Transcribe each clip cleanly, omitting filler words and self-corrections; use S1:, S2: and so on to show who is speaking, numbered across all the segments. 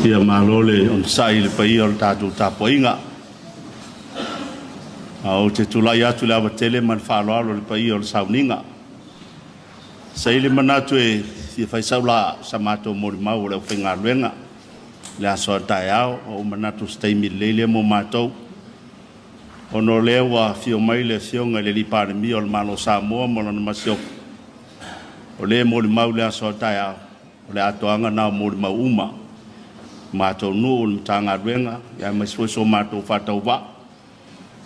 S1: Ia malole on sai le pai o tatu tapoinga. Au te tulai atu le avatele man whaaloalo le pai o sauninga. Sai le manatu e si fai saula sa mato mori mau le whinga luenga. Le aso tai au o manatu steimi lele mo matou. Ono lewa fio mai le fionga le lipare mi o le malo Samoa mo na masio. O le mori mau le aso tai au. O le atoanga na mori mau uma. Mato nu tanga renga ya masfo so mato fata uba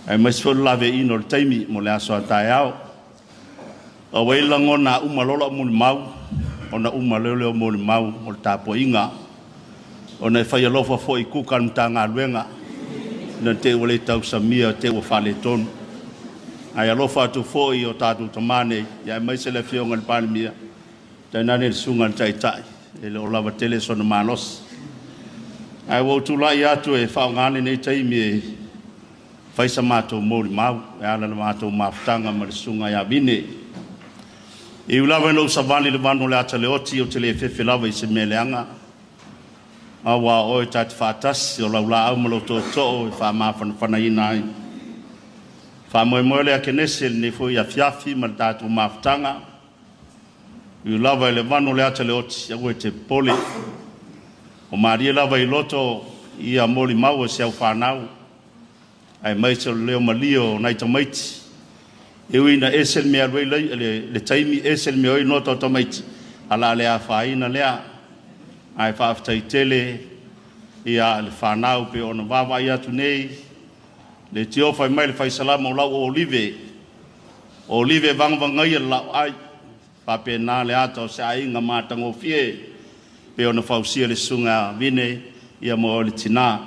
S1: ai masfo lave ino taimi mo le aso taiao o wela ngona uma lola mo mau ona uma lele mo mau o tapo inga ona fai lofa fo i kukan tanga renga na te wole tau samia te o fale ton ai lofa tu fo i o tatu tamane ya masele fionga palmia tanane sunga tai tai ele o lava tele so na manos. Ai wo tulai atu e whaongane nei taimi e whaisa mātou mōri mau, e ala na mātou mawhtanga marisunga ia vine. I ulawa no savani le wano le ata le oti o te le whewhi lawa i se meleanga. Awa oe tati whātasi o laula au malo tō tō e whamawhana ina ai. Whamoe moe le a kenese le fwoi a fiafi ma le tātou mawhtanga. I ulawa le wano le ata le oti a ue te pole. O Maria lava i loto ia moli mau e seu whanau. Ai maise leo malio nai tamaiti. E uina esel mea rei le taimi esel mea oi noto tamaiti. Ala lea whaina lea. Ai whaaftai tele ia le whanau pe ona wawa i atu nei. Le tio whai mai le whai salama o lau o Olive. O Olive vangvangai e lau ai. Whape nā le ato se ainga mātango fie. Pe ona fausia le sunga vine ia mo le tina.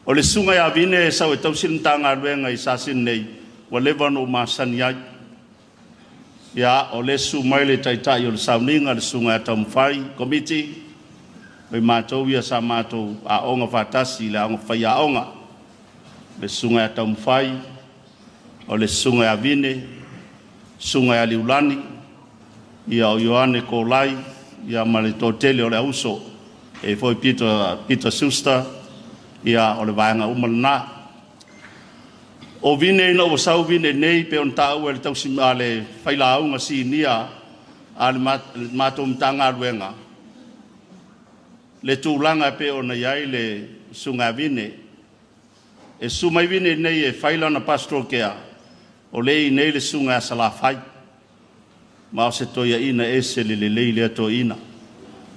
S1: O le sunga ia vine sa o tausin tanga ruenga i sasin nei wa levan o masani ai. Ia o le su mai le taitai o le sauninga le sunga tamfai komiti. Oi mātou ia sa mātou a onga fatasi le onga whai a onga. Le sunga tamfai o le sunga ia vine sunga ia liulani ia o Ioane Kolai ia male totele o le auso e foi Peter Suster ia o le vaenga umalana o vine no o sau vine nei pe on tau e tau simale faila aunga si nia al matum tanga ruenga le tulanga pe ona iai le sunga vine e sumai vine nei e faila na pastoral care o lei nei le sunga sala fai ma se toia ina ese le le to ina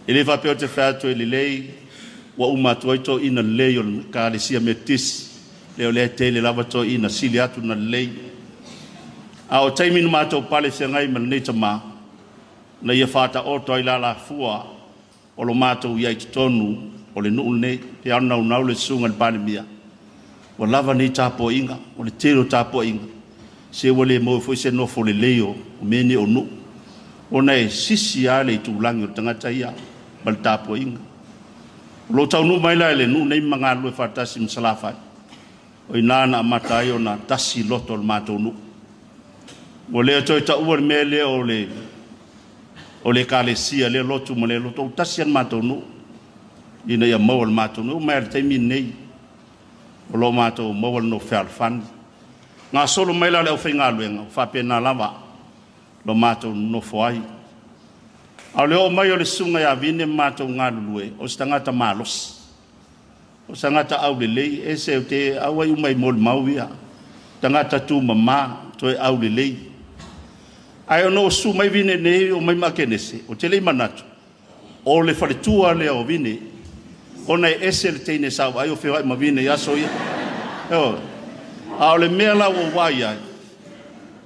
S1: ele va pe o te fato ele lei wa uma to ina lei o ka le sia metis le tele lava to ina sili atu na lei a o taimi no mato pale se ngai mal nei tama na ia fata o to ila la fua o lo mato ia tonu o le nu nei pe ana na le sunga pale mia o lava nei tapo inga o le telo tapo inga se wole mo foi se no fo le leo o meni o nu ona e sisi ale tu langi o tangata ia bal tapo inga lo tau nu mai la le nu nei manga lu fatasi msalafa o inana matai ona tasi loto o mato nu o le to ta ur mele o le kalesia le lotu mo le loto tasi an mato nu ina ia mo o mato nu mai te mi nei o lo mato mo no fan nga solo mai la le ofenga luenga fa pena lava lo mato no foi a leo mai o le sunga ia vine mato ngalue o stangata malos o stangata au le lei ese o te au ai umai mol mauia tangata tu mama to au le lei ai no su mai vine nei o mai makenese o te lei manatu o le fale tua le o vine ona ese le teine sa ai o fe ai ma vine ya so ia a le mela o wai ai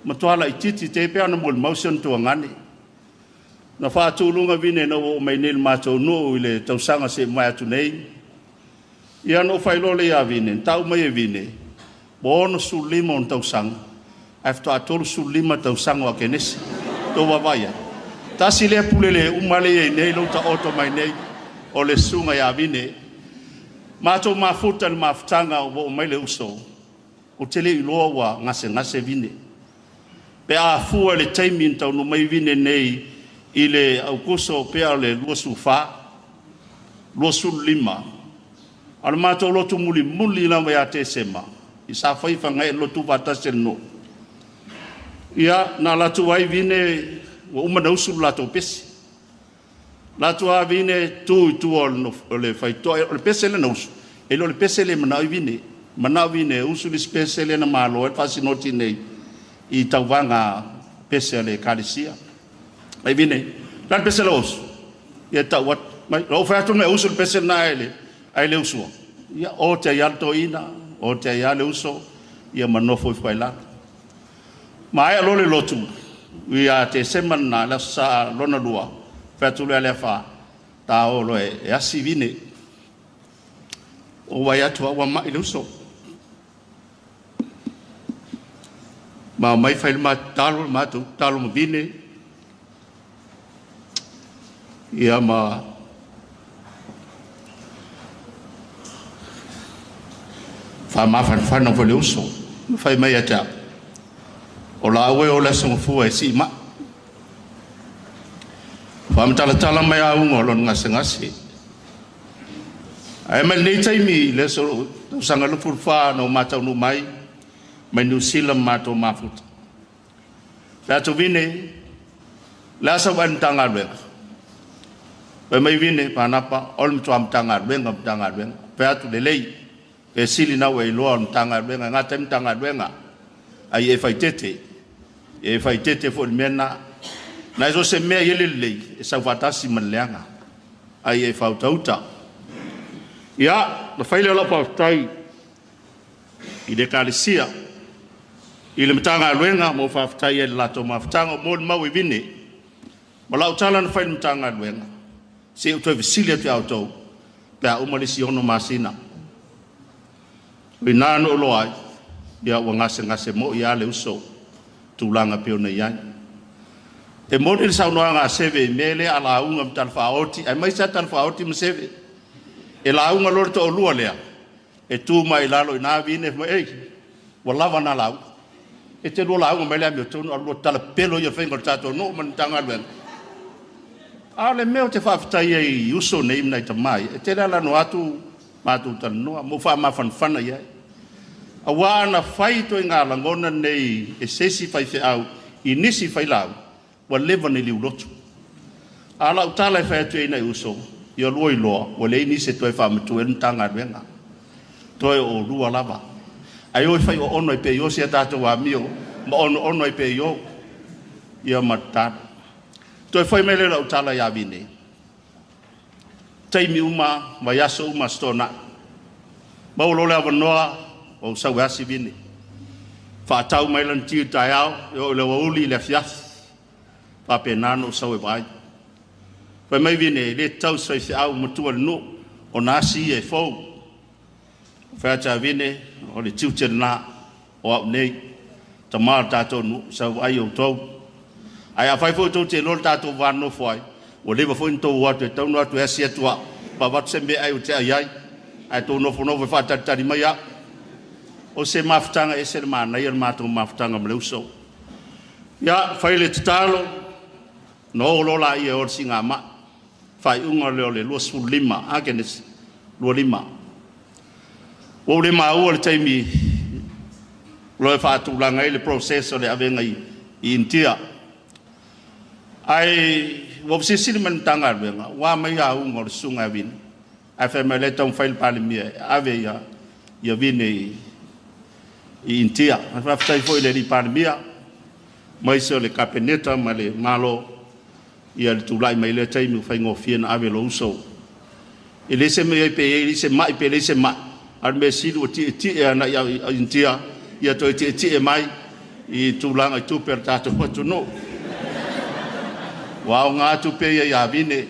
S1: matoala i titi te pea na mol motion to ngani na fa tulunga vine no mai nel mato no ile tausanga se mai atu nei ia no failo le ia vine tau mai vine bono su limon tausanga after atol su lima tausanga wa kenes to wavaya tasi le pulele umale nei lo ta auto mai nei o le sunga ia vine mato mafuta le maftanga o mai le uso o tele iloa wa ngase vine pe a fua le taimi tau no mai vine nei i le aukuso pe a le lua sufa lua sulima ala matou lotu muli muli la mai a te sema i sa whaifanga e lotu vatase no ia na latu ai vine wa umana usul lato pesi latu a vine tu le faito le pese le nausu e lo le pese le mana vine usu le pese le na malo e fasinoti nei i tauwanga pese le kalisia ai vine lan pese le usu ia tau wat mai lo fa tu me usu le pese na ai le usu ia o te alto ina o te ia le uso ia manofo fai la mai lo le lotu ia te semana la sa lona lua fa tu le fa ta o lo e asivine o vai atu wa mai le uso ma mai fai ma talo ma vine ia ma fa ma fa no vo le uso fai mai ata o la we o la so fu e si ma fa ma tala mai a un o lo ngase ai mai nei taimi le so sanga lo furfa no mata no mai nu sila mato mafut la to vine la sa ban tanga le pe mai vine pa napa ol mtu am tanga le pe atu le lei e sili na we lo am tanga le nga tem tanga le nga ai e fai tete fo mena na zo se me yele lei e sa vatasi maleanga ai e fa tauta ya la fai le la pa tai i de kalisia i le matanga luenga mo whaftai e lato mawhtanga mo le mau i vine mo lau tala na whai le matanga luenga se utoi visilia te autou pe a umalisi ono masina i nāno olo ai ia ua ngase mo i ale uso tūlanga peo na iai e mo le saunoa ngā seve me le ala unga mtal whaoti ai mai sa tal whaoti ma seve e la unga lor to olua lea e tū mai lalo i nā vine mo ei wa lava na lau e te rola au mai le me tonu alu tala pelo ia fengo tato no man tanga ben ale me o te fa i uso nei mai ta mai e te la no atu matu tan no mo fa ma fan ia awa na fai to nga la ngona nei e sesi fai fe au i nisi fai lau wa leva ni liu lotu ala utala fa tu nei uso ia loi lo o le ni se to fa mtu en tanga benga to o lua lava ai oi fai o ono pe yo sia tato wa mio ma ono pe yo ia mata to fai mele la utala ya vine tai mi uma ma yaso uma stona ma lo le avanoa o sa wa si vine fa tau mai lan ti tai au yo le uli le fias pa penano sa we vai fa mai vine le tau sai fi au mutu no o nasi e fo fa ta vine o le tiutena o nei tamar tato nu sa ai o to ai a fai fo to te lo tato van no foi o le fo into wa te tau no tu asia tua pa wat sembe ai o te ai to no fo no fa ta ta di maya o se maftanga e se mana ia mato maftanga mle uso ya fai le talo no lo la ia o singa ma fai unga le lo su lima agenes lo lima o le mau le taimi lo fa tu la ngai le processo le avenga i intia ai wo se silman tanga venga wa mai a un or sunga vin a fe me le tom fail palmia ave ya vine i intia fa fa foi le di palmia mai so le capeneta ma le malo ia tu lai mai le taimi fa ngo fien ave lo so ele se me pe ele se mai pe ele se mai al mesilu ti na ya intia ya to ti mai i tulanga tu per tato tu no wa nga tu pe ya vine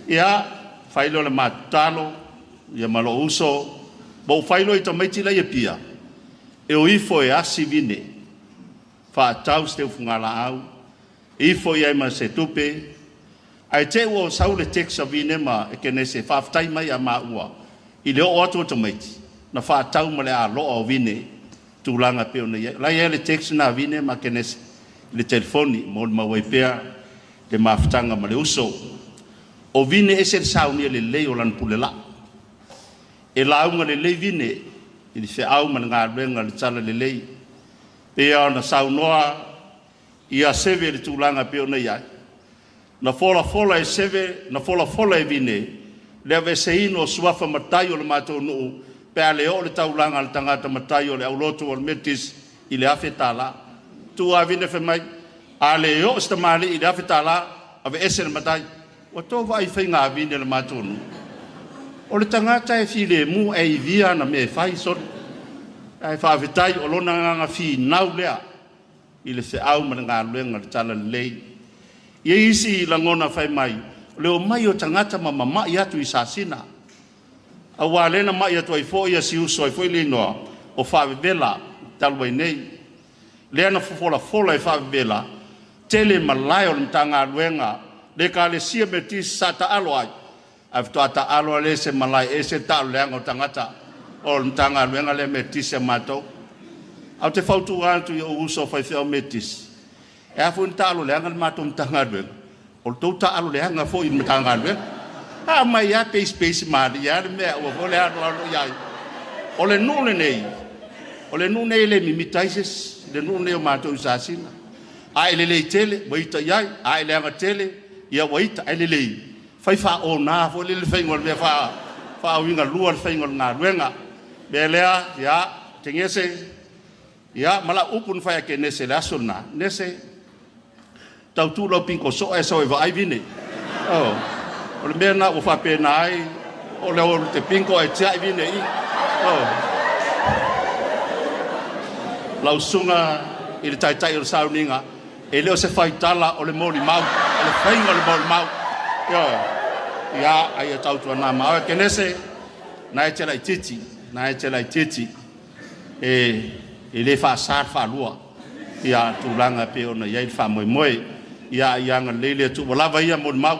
S1: ya failo le matalo ya malo uso bo failo i to mai ti la ya pia e o ifo e asivine fa tau ste fungala au ifo ya ma se tupe ai te wo saule texa vine ma e kene se fa tai mai ya ma ua i leo o atu tamati na fa tau male a lo o vine tūlanga pe ona ia. Lai e le text na vine ma kenes le telefoni mo ma wai pea te mafutanga ma le uso. O vine e se sauni le lei o lan pulela. E launga le lei vine i le au ma ngā ruenga le tala le lei. Pea na saunoa ia seve le tūlanga pe ona ia. Na fola e seve, na fola e vine. Lea ve se ino suafa matai o le mātou nuu. Pea leo le taulanga le tangata matai o le auloto o le metis i le afe tala. Tu a vine fe mai. A leo sta mali i le afe tala. Ave ese le matai. O tō vai whai ngā vine le mātou nuu. O le tangata e fi le mu e i via na me whai son. E whaawetai o lona nganga fi nau lea. I le se au mana ngā luenga le tala le lei. Ia isi i langona whai mai. Leo mai o tangata ma mamai atu i sasina. A wā lena mai atu ai fo ia si uso ai fo i linoa. O whaawewela talwai nei. Lea na fola e whaawewela. Tele malai o le mta ngā luenga. Le ka le sia me ti sa ta alo ai. A fitoa ta alo le se malai e se ta leanga o tangata. O le mta ngā luenga le me ti se matou. Au te whautu atu i o uso whai whiau metis. E a fwun ta alo leanga le matou mta ngā luenga. O le tau ta alo leanga fo i mta ngā luenga. A mai ia peisi maari, ia le mea ua fo le alo iai. O le nune nei. O le nune nei le mimitaises. Le nune nei o matou i sasina. A ele lei tele, waita iai. A ele anga tele, ia waita, a ele lei. Fai wha o nā, fo le whaingol mea wha winga lua le whaingol ngā ruenga. Mea lea, ia, te ngese, ia, mala upun whai ake nese le aso nā. Nese, tau tūlau pinko so e sau e wa ai vine. O le mea nā o whape nā ai, o le o te pinko e tia i vine i. Lau sunga i le taitai o le sauninga, e leo se whai tala o le mori mau, o le whainga o le mori mau. Ia, ai e tautua nā mau. Ke nese, nā e tela i titi, e le wha sār wha lua, ia tūlanga pe ona iai wha moe moe, ia anga leile tu, walawa ia mori mau,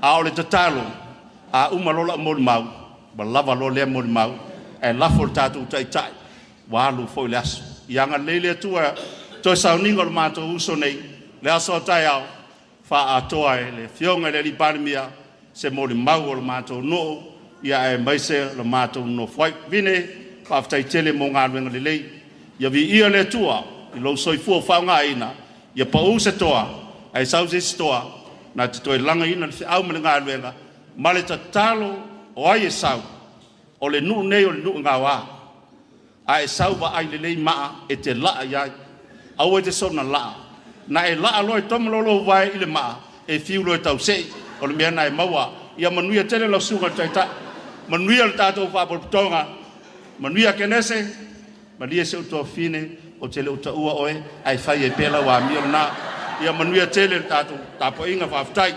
S1: a o le tatalo, a umalola mori mau, walawa lo lea mori mau, e lafo le tātou tai, walu fo i le aso. Ia anga leile tu, toi sauninga le mātou uso nei, le aso tai au, wha atoa e le fionga le liparimia, se mori mau o le mātou noo, ia e maise le mātou noo whai vine, whaftai tele mō ngā ruenga le lei, ia vi ia le tua, i lo soi fua whaunga ina, ia pa u se toa, ai sau se toa, na te toi langa ina le au mele ngā ruenga, ma le tatalo o ai e sau, o le nuu nei o le nuu ngā wā, a e sau wa ai le lei maa e te laa iai, au e te sona laa, na e laa loe tomololo vai i le maa, e fiu loe tau sei, o le mea na e maua, ia manuia tele lau sunga taita, manuia le tātou whapolputonga, manuia kenese, manuia se utoa fine, o tele uta ua oe, ai whai e pela wa mio na, ia manuia tele le tātou, tāpo inga whaftai,